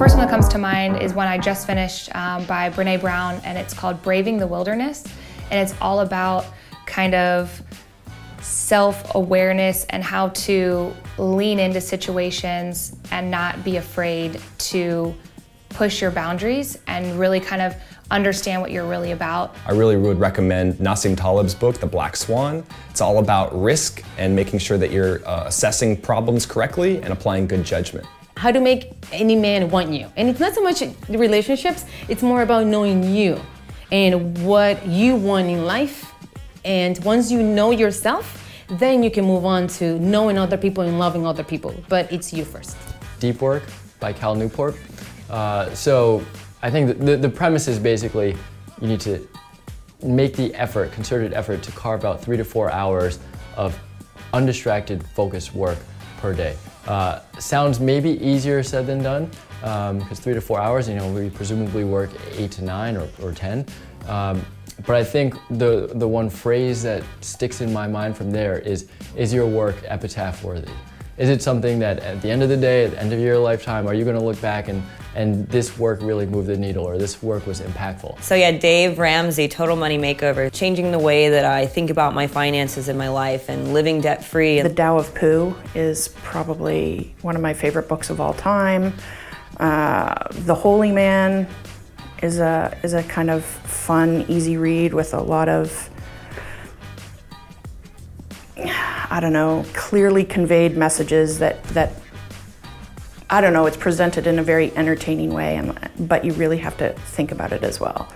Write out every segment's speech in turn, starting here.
first one that comes to mind is one I just finished by Brene Brown, and it's called Braving the Wilderness. And it's all about kind of self-awareness and how to lean into situations and not be afraid to push your boundaries and really kind of understand what you're really about. I really would recommend Nassim Taleb's book, The Black Swan. It's all about risk and making sure that you're assessing problems correctly and applying good judgment. How to make any man want you. And it's not so much relationships, it's more about knowing you and what you want in life. And once you know yourself, then you can move on to knowing other people and loving other people. But it's you first. Deep Work by Newport. So I think the premise is basically you need to make the effort, concerted effort, to carve out 3 to 4 hours of undistracted, focused work per day. Sounds maybe easier said than done, because 3 to 4 hours, you know, we presumably work 8 to 9 or 10. But I think the one phrase that sticks in my mind from there is your work epitaph worthy? Is it something that at the end of the day, at the end of your lifetime, are you going to look back and this work really moved the needle, or this work was impactful? So yeah, Dave Ramsey, Total Money Makeover, changing the way that I think about my finances in my life and living debt-free. The Tao of Pooh is probably one of my favorite books of all time. The Holy Man is a kind of fun, easy read with a lot of, I don't know, clearly conveyed messages that I don't know, it's presented in a very entertaining way, but you really have to think about it as well.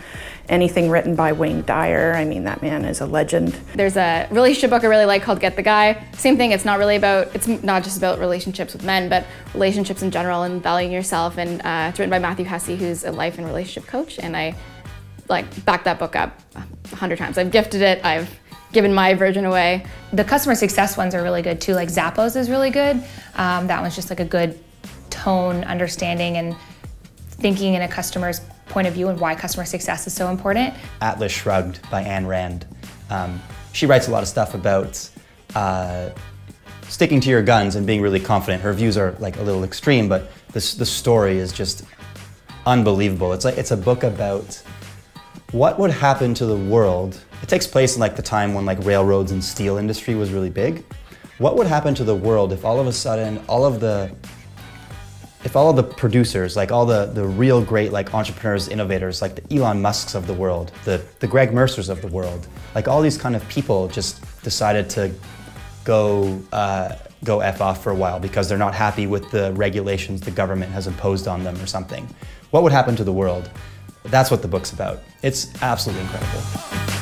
Anything written by Wayne Dyer, I mean, that man is a legend. There's a relationship book I really like called Get the Guy. Same thing, it's not just about relationships with men, but relationships in general and valuing yourself. And it's written by Hsieh, who's a life and relationship coach, and I back that book up 100 times. I've gifted it, I've given my version away. The customer success ones are really good too, like Zappos is really good. That one's just like a good tone, understanding, and thinking in a customer's point of view and why customer success is so important. Atlas Shrugged by Ayn Rand. She writes a lot of stuff about sticking to your guns and being really confident. Her views are like a little extreme, but the story is just unbelievable. It's a book about what would happen to the world. It takes place in like the time when like railroads and steel industry was really big. What would happen to the world if all of a sudden all of the producers, like all the real great like entrepreneurs, innovators, like the Elon Musks of the world, the Greg Mercers of the world, like all these kind of people just decided to go F off for a while because they're not happy with the regulations the government has imposed on them or something. What would happen to the world? That's what the book's about. It's absolutely incredible.